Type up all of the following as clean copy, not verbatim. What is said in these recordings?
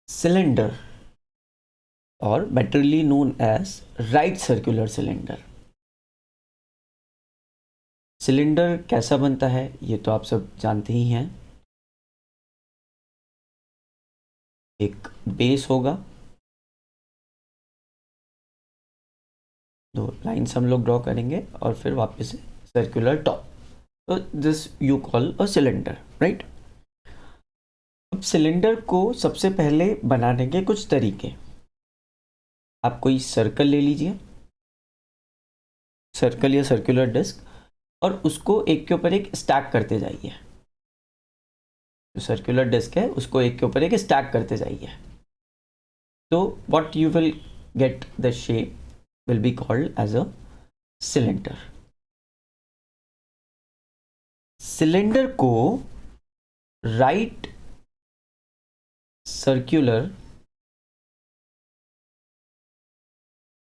cylinder or betterly known as right circular cylinder. Cylinder कैसा बनता है ये तो आप सब जानते ही हैं। एक बेस होगा, दो लाइन्स हम लोग ड्रॉ करेंगे और फिर वापस से सर्कुलर टॉप, तो this you call a cylinder, right. अब सिलेंडर को सबसे पहले बनाने के कुछ तरीके, आप कोई सर्कल ले लीजिए, सर्कल या सर्कुलर डिस्क, और उसको एक के ऊपर एक स्टैक करते जाइए। जो सर्कुलर डिस्क है उसको एक के ऊपर एक स्टैक करते जाइए, तो what you will get the shape will be called as a cylinder. Cylinder को राइट सर्कुलर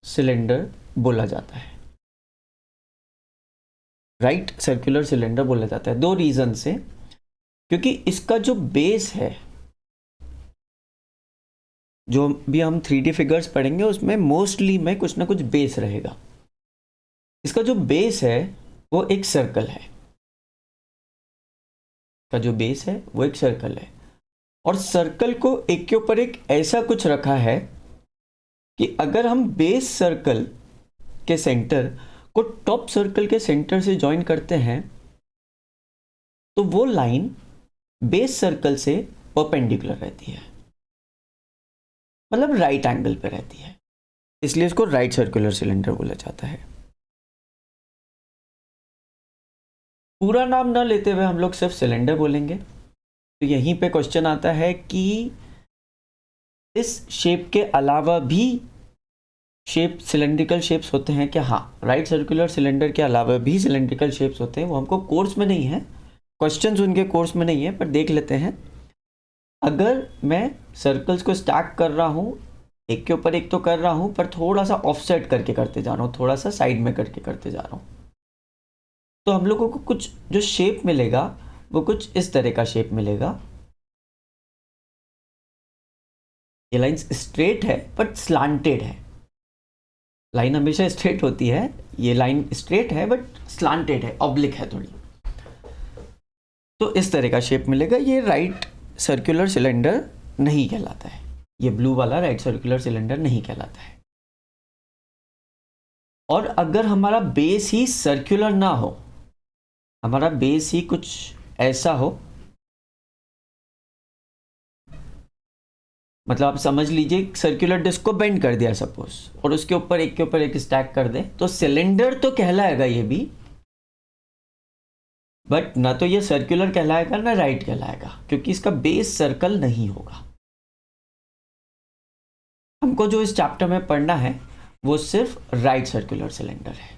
सिलेंडर बोला जाता है। राइट सर्कुलर सिलेंडर बोला जाता है दो रीजन से, क्योंकि इसका जो बेस है, जो भी हम 3D फिगर्स पढ़ेंगे उसमें मोस्टली में कुछ ना कुछ बेस रहेगा। इसका जो बेस है वो एक सर्कल है, का जो बेस है वो एक सर्कल है, और सर्कल को एक के ऊपर एक ऐसा कुछ रखा है कि अगर हम बेस सर्कल के सेंटर को टॉप सर्कल के सेंटर से ज्वाइन करते हैं तो वो लाइन बेस सर्कल से परपेंडिकुलर रहती है, मतलब राइट एंगल पे रहती है, इसलिए इसको राइट सर्कुलर सिलेंडर बोला जाता है। पूरा नाम ना लेते हुए हम लोग सिर्फ सिलेंडर बोलेंगे। तो यहीं पे क्वेश्चन आता है कि इस शेप के अलावा भी शेप सिलेंड्रिकल शेप्स होते हैं क्या? हाँ, राइट सर्कुलर सिलेंडर के अलावा भी सिलेंड्रिकल शेप्स होते हैं, वो हमको कोर्स में नहीं है, क्वेश्चंस उनके कोर्स में नहीं है, पर देख लेते हैं। अगर मैं सर्कल्स को स्टैक कर रहा हूँ, एक के ऊपर एक तो कर रहा हूँ, पर थोड़ा सा ऑफसेट करके करते जा रहा हूँ, थोड़ा सा साइड में करके करते जा रहा हूँ, तो हम लोगों को कुछ जो शेप मिलेगा वो कुछ इस तरह का शेप मिलेगा। ये लाइन स्ट्रेट है बट स्लांटेड है, लाइन हमेशा स्ट्रेट होती है, ये लाइन स्ट्रेट है बट स्लांटेड है, ऑब्लिक है थोड़ी, तो इस तरह का शेप मिलेगा। ये राइट सर्कुलर सिलेंडर नहीं कहलाता है, ये ब्लू वाला राइट सर्कुलर सिलेंडर नहीं कहलाता है। और अगर हमारा बेस ही सर्कुलर ना हो, हमारा बेस ही कुछ ऐसा हो, मतलब आप समझ लीजिए सर्कुलर डिस्क को बेंड कर दिया सपोज, और उसके ऊपर एक के ऊपर एक स्टैक कर दे, तो सिलेंडर तो कहलाएगा ये भी, बट ना तो ये सर्कुलर कहलाएगा ना राइट कहलाएगा, क्योंकि इसका बेस सर्कल नहीं होगा। हमको जो इस चैप्टर में पढ़ना है वो सिर्फ राइट सर्कुलर सिलेंडर है।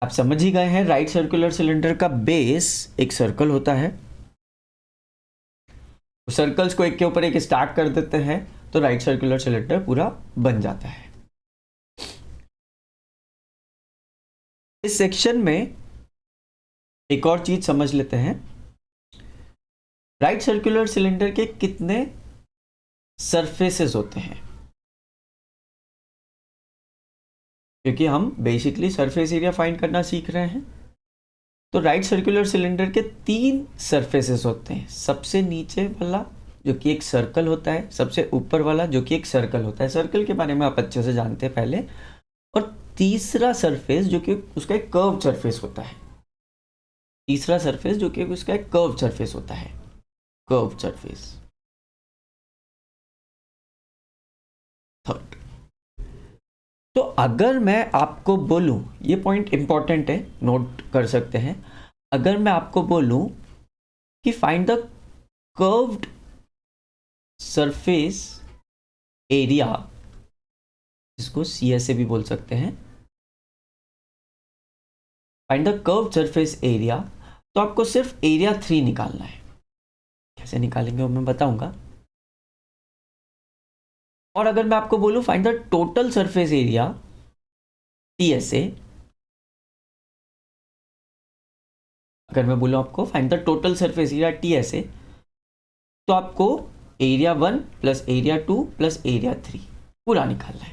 आप समझ ही गए हैं, राइट सर्कुलर सिलेंडर का बेस एक सर्कल होता है, सर्कल्स को एक के ऊपर एक स्टैक कर देते हैं तो राइट सर्कुलर सिलेंडर पूरा बन जाता है। इस सेक्शन में एक और चीज समझ लेते हैं, राइट सर्कुलर सिलेंडर के कितने सरफेसेस होते हैं, क्योंकि हम बेसिकली सरफेस एरिया फाइंड करना सीख रहे हैं। तो राइट सर्कुलर सिलेंडर के 3 सरफेसेस होते हैं, सबसे नीचे वाला जो कि एक सर्कल होता है, सबसे ऊपर वाला जो कि एक सर्कल होता है, सर्कल के बारे में आप अच्छे से जानते हैं पहले, और तीसरा सरफेस जो कि उसका एक कर्व सरफेस होता है, तीसरा सरफेस जो कि उसका एक कर्व सरफेस होता है, कर्व सरफेस। थर्ड, तो अगर मैं आपको बोलूं, ये पॉइंट इंपॉर्टेंट है, नोट कर सकते हैं, अगर मैं आपको बोलूं कि find the curved surface area, इसको CSA भी बोल सकते हैं, find the curved surface area, तो आपको सिर्फ एरिया 3 निकालना है। कैसे निकालेंगे वो मैं बताऊंगा। और अगर मैं आपको बोलूं find the total surface area TSA, अगर मैं बोलूं आपको find the total surface area TSA, तो आपको area 1 plus area 2 plus area 3 पूरा निकालना है।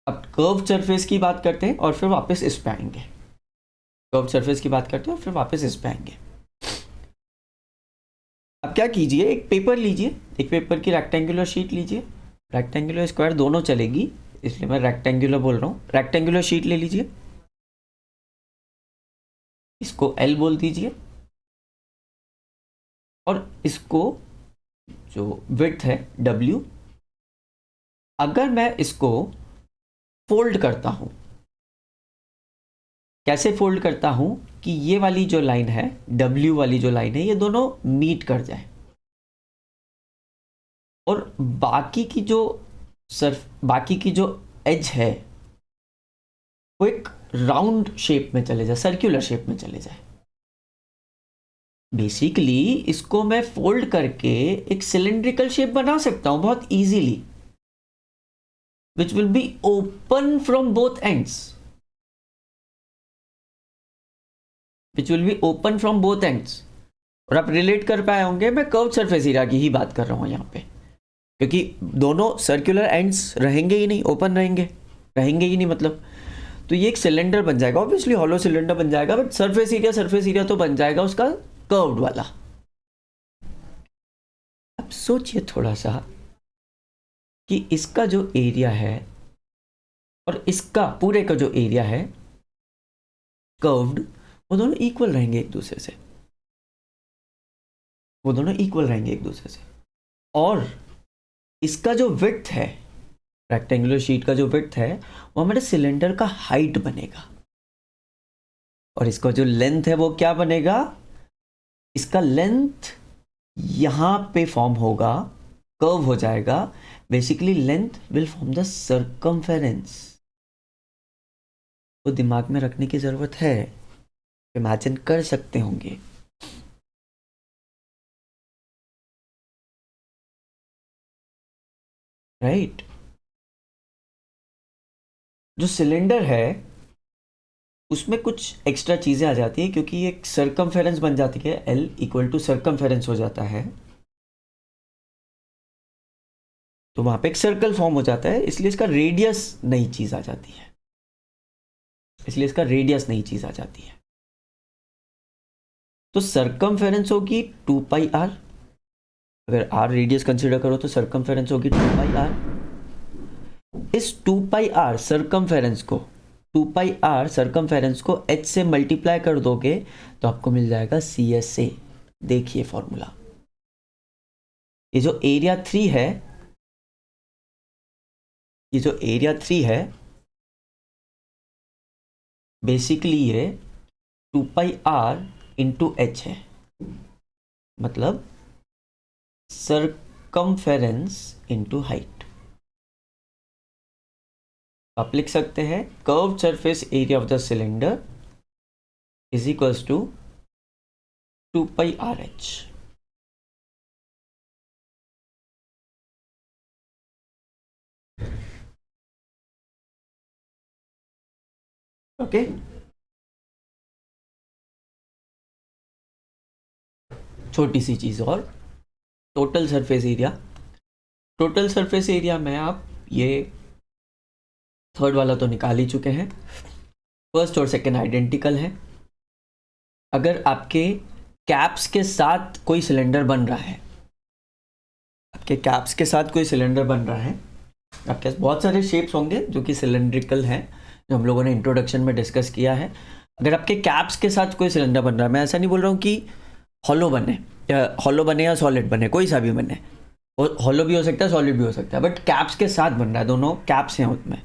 अब कर्व सरफेस की बात करते हैं और फिर वापस इस पे आएंगे। कर्व सरफेस की बात करते हैं और फिर वापस इस पे आएंगे। अब क्या कीजिए, एक पेपर लीजिए, एक पेपर की रेक्टेंगुलर शीट लीजिए। रेक्टेंगुलर स्क्वायर दोनों चलेगी, इसलिए मैं रेक्टेंगुलर बोल रहा हूँ। रेक्टेंगुलर शीट ले लीजिए, इसको L बोल दीजिए और इसको जो विड्थ है W। अगर मैं इसको फोल्ड करता हूं, कैसे फोल्ड करता हूं कि ये वाली जो लाइन है, W वाली जो लाइन है, ये दोनों मीट कर जाए और बाकी की जो एज है वो एक राउंड शेप में चले जाए, सर्कुलर शेप में चले जाए। बेसिकली इसको मैं फोल्ड करके एक सिलेंड्रिकल शेप बना सकता हूं बहुत easily, which will be open from both ends, और आप रिलेट कर पाए होंगे, मैं कर्व सरफेस एरिया की ही बात कर रहा हूं यहां पे, क्योंकि दोनों सर्कुलर एंड्स रहेंगे ही नहीं, ओपन रहेंगे ही नहीं, मतलब तो ये एक सिलेंडर बन जाएगा, ऑब्वियसली हॉलो सिलेंडर बन जाएगा, बट सरफेस एरिया तो बन जाएगा उसका कर्व्ड वाला। अब सोचिए थोड़ा सा कि इसका जो एरिया है और इसका पूरे का जो एरिया है कर्व्ड, वो दोनों इक्वल रहेंगे एक दूसरे से, और इसका जो विड्थ है, रेक्टेंगुलर शीट का जो विड्थ है, वो हमारे सिलेंडर का हाइट बनेगा, और इसका जो लेंथ है वो क्या बनेगा, इसका लेंथ यहां पे फॉर्म होगा, कर्व हो जाएगा। Basically length will form the circumference. तो दिमाग में रखने की जरूरत है, इमेजिन कर सकते होंगे। राइट, जो सिलेंडर है उसमें कुछ एक्स्ट्रा चीजें आ जाती है, क्योंकि एक सर्कमफेरेंस बन जाती है, L इक्वल टू सर्कमफेरेंस हो जाता है, तो वहां पे एक सर्कल फॉर्म हो जाता है, इसलिए इसका रेडियस नई चीज आ जाती है, तो सर्कमफेरेंस होगी 2πr। अगर r रेडियस कंसीडर करो तो सर्कमफेरेंस होगी 2πr। इस 2πr सर्कमफेरेंस को h से मल्टीप्लाई कर दोगे तो आपको मिल जाएगा CSA। देखिए फॉर्मूला, ये जो एरिया 3 है, बेसिकली ये 2πr इंटू h है, मतलब सर्कमफेरेंस इंटू हाइट। आप लिख सकते हैं curved surface area of the cylinder is equals to 2πRh। Okay, छोटी सी चीज और, टोटल सरफेस एरिया में आप ये थर्ड वाला तो निकाल ही चुके हैं, फर्स्ट और सेकंड आइडेंटिकल है। अगर आपके कैप्स के साथ कोई सिलेंडर बन रहा है, आपके पास बहुत सारे शेप्स होंगे जो कि सिलेंड्रिकल हैं, जो हम लोगों ने इंट्रोडक्शन में डिस्कस किया है। अगर आपके कैप्स के साथ कोई सिलेंडर बन रहा है, मैं ऐसा नहीं बोल रहा हूँ कि हॉलो बने या सॉलिड बने, कोई सा भी बने, हॉलो भी हो सकता है, सॉलिड भी हो सकता है, बट कैप्स के साथ बन रहा है, दोनों कैप्स हैं उसमें।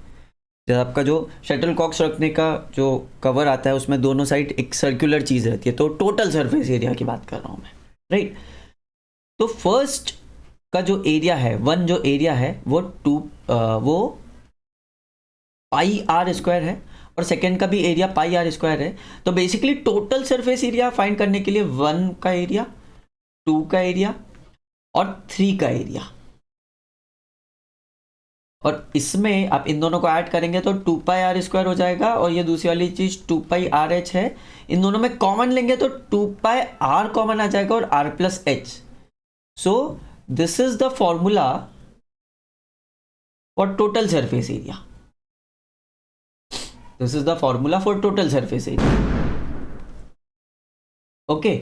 जब आपका जो शटल कॉक्स रखने का जो कवर आता है उसमें दोनों साइड एक सर्कुलर चीज़ रहती है, तो टोटल सरफेस एरिया की बात कर रहा हूँ मैं, राइट। तो फर्स्ट का जो एरिया है, वो πr² है, और सेकेंड का भी एरिया πr² है। तो basically total surface area find करने के लिए 1 का एरिया, 2 का एरिया और 3 का एरिया, और इसमें आप इन दोनों को ऐड करेंगे तो 2πr² हो जाएगा, और ये दूसरी वाली चीज़ 2πrh है, इन दोनों में कॉमन लेंगे तो 2πr कॉमन आ जाएगा और r+h। So this is the formula for total surface area. This is the formula for total surface area. Okay,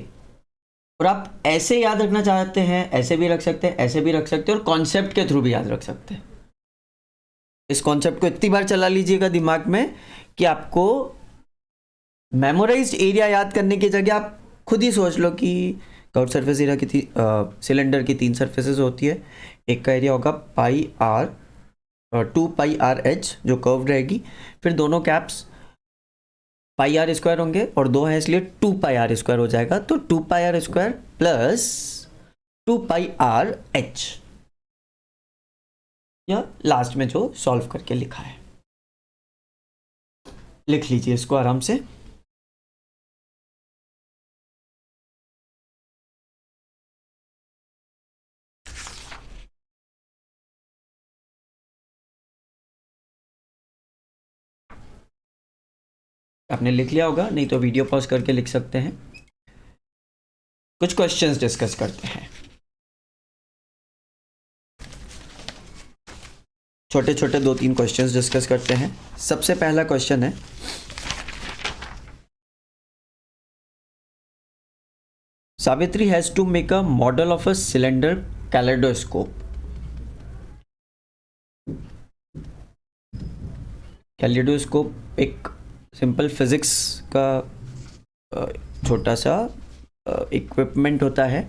और आप ऐसे याद रखना चाहते हैं, ऐसे भी रख सकते हैं, ऐसे भी रख सकते हैं, और कॉन्सेप्ट के थ्रू भी याद रख सकते हैं। इस कॉन्सेप्ट को इतनी बार चला लीजिएगा दिमाग में कि आपको मेमोराइज्ड एरिया याद करने की जगह आप खुद ही सोच लो कि कर्व सरफेस एरिया की सिलेंडर की 3 सरफेसेस होती है। एक का एरिया होगा πr 2πrh जो कर्व रहेगी, फिर दोनों कैप्स πr² होंगे और 2 है इसलिए 2πr² हो जाएगा। तो 2πr² प्लस 2πrh, या लास्ट में जो सॉल्व करके लिखा है, लिख लीजिए इसको आराम से। आपने लिख लिया होगा, नहीं तो वीडियो पॉज करके लिख सकते हैं। कुछ क्वेश्चंस डिस्कस करते हैं, छोटे छोटे 2-3 क्वेश्चंस डिस्कस करते हैं। सबसे पहला क्वेश्चन है, Savitri has to make a model of a cylinder kaleidoscope. Kaleidoscope एक सिंपल फिजिक्स का छोटा सा इक्विपमेंट होता है।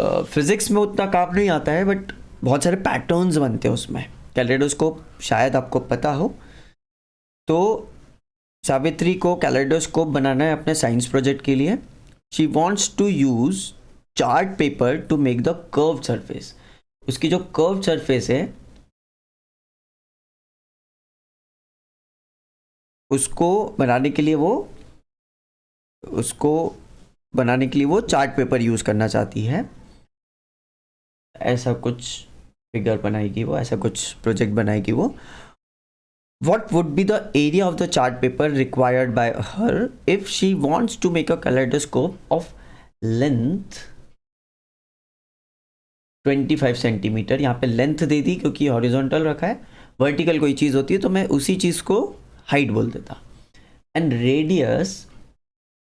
फिजिक्स में उतना काम नहीं आता है, बट बहुत सारे पैटर्न्स बनते हैं उसमें। कैलेडोस्कोप शायद आपको पता हो। तो सावित्री को कैलेडोस्कोप बनाना है अपने साइंस प्रोजेक्ट के लिए। She wants to use chart paper to make the curve surface. उसकी जो कर्व सरफेस है उसको बनाने के लिए वो चार्ट पेपर यूज करना चाहती है। ऐसा कुछ फिगर बनाएगी वो, ऐसा कुछ प्रोजेक्ट बनाएगी वो। What would be the area of the chart paper required by her if she wants to make a kaleidoscope of length 25 centimetre. यहाँ पे लेंथ दे दी क्योंकि हॉरिजॉन्टल रखा है, वर्टिकल कोई चीज़ होती है तो मैं उसी चीज़ को हाइट बोल देता। And radius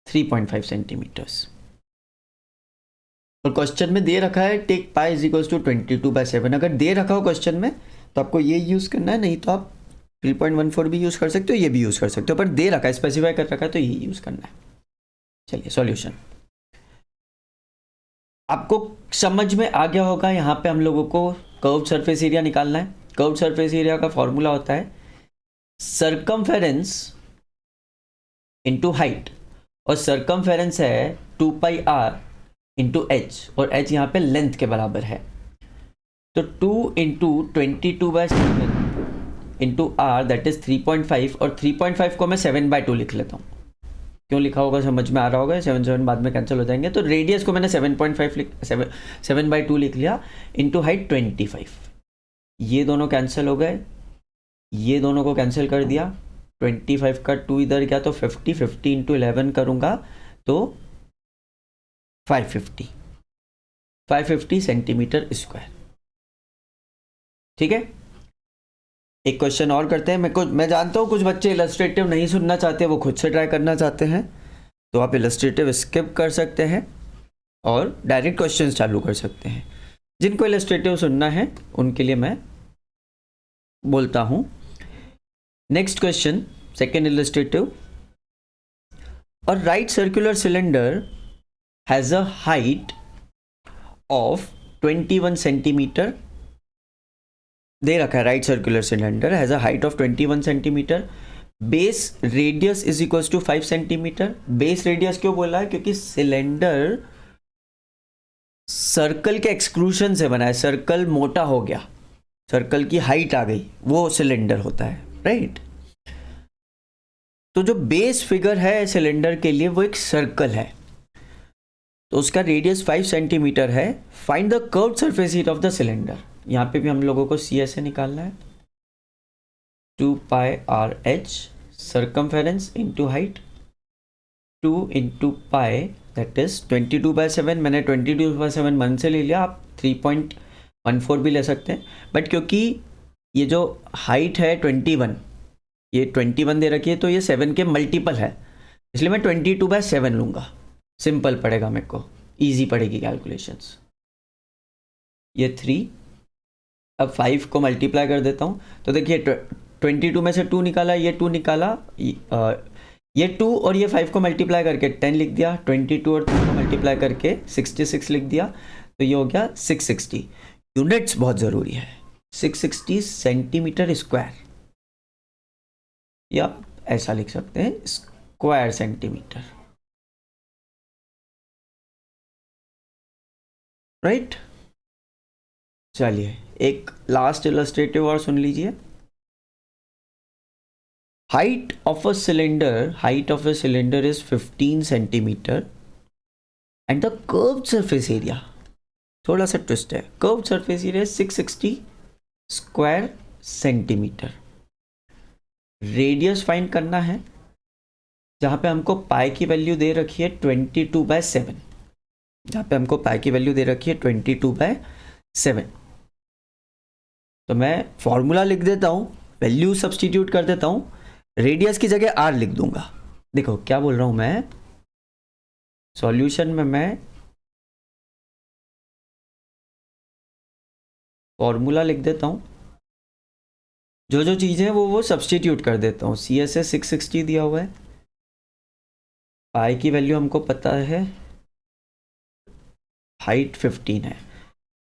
3.5 centimetres. और क्वेश्चन में दे रखा है take pi is equals to 22/7। अगर दे रखा हो क्वेश्चन में तो आपको ये यूज़ करना है, नहीं तो आप 3.14 भी यूज़ कर सकते हो, ये भी यूज़ कर सकते हो, पर दे रखा है, स्पेसिफाई कर रखा है तो ये यूज़ करना है। चलिए सॉल्यूशन आपको समझ में आ गया होगा। यहाँ पे हम लोगों को कर्व सरफेस एरिया निकालना है। कर्व सरफेस एरिया का फॉर्मूला होता है सर्कमफेरेंस इंटू हाइट, और सर्कमफेरेंस है 2πr इंटू h, और h यहाँ पे लेंथ के बराबर है। तो 2 into 22/7 into r that is 3.5, और 3.5 को मैं 7/2 लिख लेता हूँ। क्यों लिखा होगा समझ में आ रहा होगा, 7 बाद में कैंसिल हो जाएंगे। तो रेडियस को मैंने 7/2 लिख लिया, इंटू हाइट 25। ये दोनों कैंसिल हो गए, ये दोनों को कैंसिल कर दिया। 25 का 2 इधर गया तो 50 इंटू 11 करूँगा तो 550 सेंटीमीटर स्क्वायर। ठीक है, एक क्वेश्चन और करते हैं। मैं जानता हूँ कुछ बच्चे इलस्ट्रेटिव नहीं सुनना चाहते, वो खुद से ट्राई करना चाहते हैं, तो आप इलस्ट्रेटिव स्किप कर सकते हैं और डायरेक्ट क्वेश्चंस चालू कर सकते हैं। जिनको इलस्ट्रेटिव सुनना है उनके लिए मैं बोलता हूँ। Next question, second illustrative. और right circular cylinder has a height of 21 centimetre. दे रखा है right circular cylinder has a height of 21 centimetre. Base radius is equals to 5 centimetre. Base radius क्यों बोला है? क्योंकि सिलेंडर सर्कल के एक्सक्लूशन से बना है। सर्कल मोटा हो गया, सर्कल की हाइट आ गई, वो सिलेंडर होता है, राइट। तो जो बेस फिगर है सिलेंडर के लिए वो एक सर्कल है, तो उसका रेडियस 5 सेंटीमीटर है। Find the curved surface area of the cylinder. यहाँ पे भी हम लोगों को सी ऐसे निकालना है, 2 pi r h circumference into height, 2 into pi that is 22/7। मैंने 22/7 मन से ले लिया, आप 3.14 भी ले सकते हैं, बट क्योंकि ये जो हाइट है 21, ये 21 दे रखी है, तो ये 7 के मल्टीपल है, इसलिए मैं 22/7 लूँगा। सिंपल पड़ेगा मेरे को, ईजी पड़ेगी कैलकुलेशंस। ये 3, अब 5 को मल्टीप्लाई कर देता हूँ, तो देखिए 22 में से 2 निकाला, ये 2 निकाला, ये 2 और ये 5 को मल्टीप्लाई करके 10 लिख दिया, 22 और 2 को मल्टीप्लाई करके 66 लिख दिया, तो ये हो गया 660। यूनिट्स बहुत ज़रूरी है, 660 सेंटीमीटर स्क्वायर, या ऐसा लिख सकते हैं स्क्वायर सेंटीमीटर, राइट। चलिए एक लास्ट इलस्ट्रेटिव और सुन लीजिए। height of a cylinder is 15 centimeter and the curved surface area, थोड़ा सा ट्विस्ट है, curved surface area 660 square centimetre. Radius find करना है, जहाँ पे हमको पाई की वैल्यू दे रखी है 22/7, जहाँ पे हमको पाई की वैल्यू दे रखी है 22/7, तो मैं फॉर्मूला लिख देता हूँ, वैल्यू सब्सटीट्यूट कर देता हूँ, रेडियस की जगह आर लिख दूंगा। देखो क्या बोल रहा हूं मैं, सॉल्यूशन में मैं फॉर्मूला लिख देता हूं, जो जो चीज़ें हैं वो सब्सटीट्यूट कर देता हूं। सी एस एस 660 दिया हुआ है, पाई की वैल्यू हमको पता है, हाइट 15 है,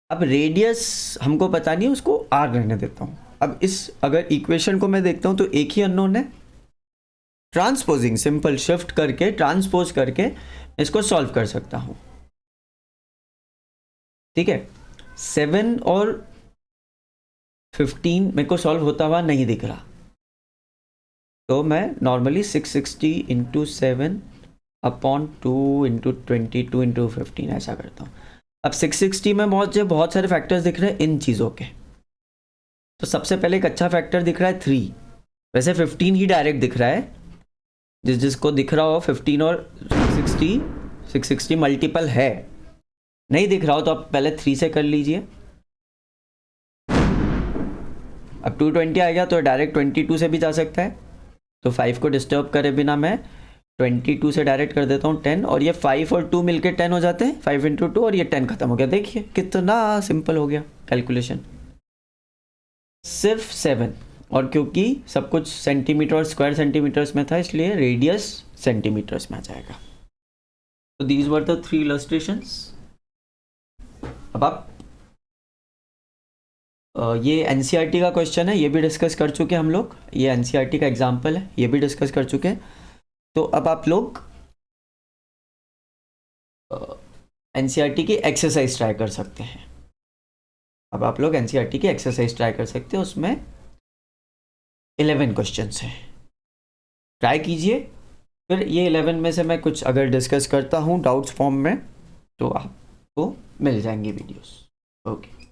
अब रेडियस हमको पता नहीं, उसको आर रहने देता हूं। अब इस अगर इक्वेशन को मैं देखता हूं तो एक ही अननोन है, ट्रांसपोजिंग, सिंपल शिफ्ट करके ट्रांसपोज करके इसको सॉल्व कर सकता हूं, ठीक है। 7 और 15 मेरे को सॉल्व होता हुआ नहीं दिख रहा, तो मैं normally 660 into 7 upon 2 into 22 into 15 ऐसा करता हूँ। अब 660 में बहुत सारे फैक्टर्स दिख रहे हैं इन चीज़ों के, तो सबसे पहले एक अच्छा फैक्टर दिख रहा है 3, वैसे 15 ही डायरेक्ट दिख रहा है, जिसको दिख रहा हो 15 और 660 मल्टीपल है, नहीं दिख रहा हो तो आप पहले 3 से कर लीजिए। अब 220 आ गया तो डायरेक्ट 22 से भी जा सकता है, तो 5 को डिस्टर्ब करे बिना मैं 22 से डायरेक्ट कर देता हूँ 10, और ये 5 और 2 मिलके 10 हो जाते हैं, 5 इंटू 2, और ये 10 खत्म हो गया। देखिए कितना सिंपल हो गया कैलकुलेशन, सिर्फ 7, और क्योंकि सब कुछ सेंटीमीटर और स्क्वायर सेंटीमीटर्स में था, इसलिए रेडियस सेंटीमीटर्स में आ जाएगा। तो दीज वर द 3 इलस्ट्रेशंस। अब आप ये एनसीईआरटी का क्वेश्चन है, ये भी डिस्कस कर चुके हैं हम लोग, ये एनसीईआरटी का एग्जाम्पल है, ये भी डिस्कस कर चुके हैं। तो अब आप लोग एनसीईआरटी की एक्सरसाइज ट्राई कर सकते हैं, अब आप लोग एनसीईआरटी की एक्सरसाइज ट्राई कर सकते हैं, उसमें 11 क्वेश्चंस हैं, ट्राई कीजिए। फिर ये 11 में से मैं कुछ अगर डिस्कस करता हूँ डाउट्स फॉर्म में, तो आपको मिल जाएंगे वीडियोस। ओके।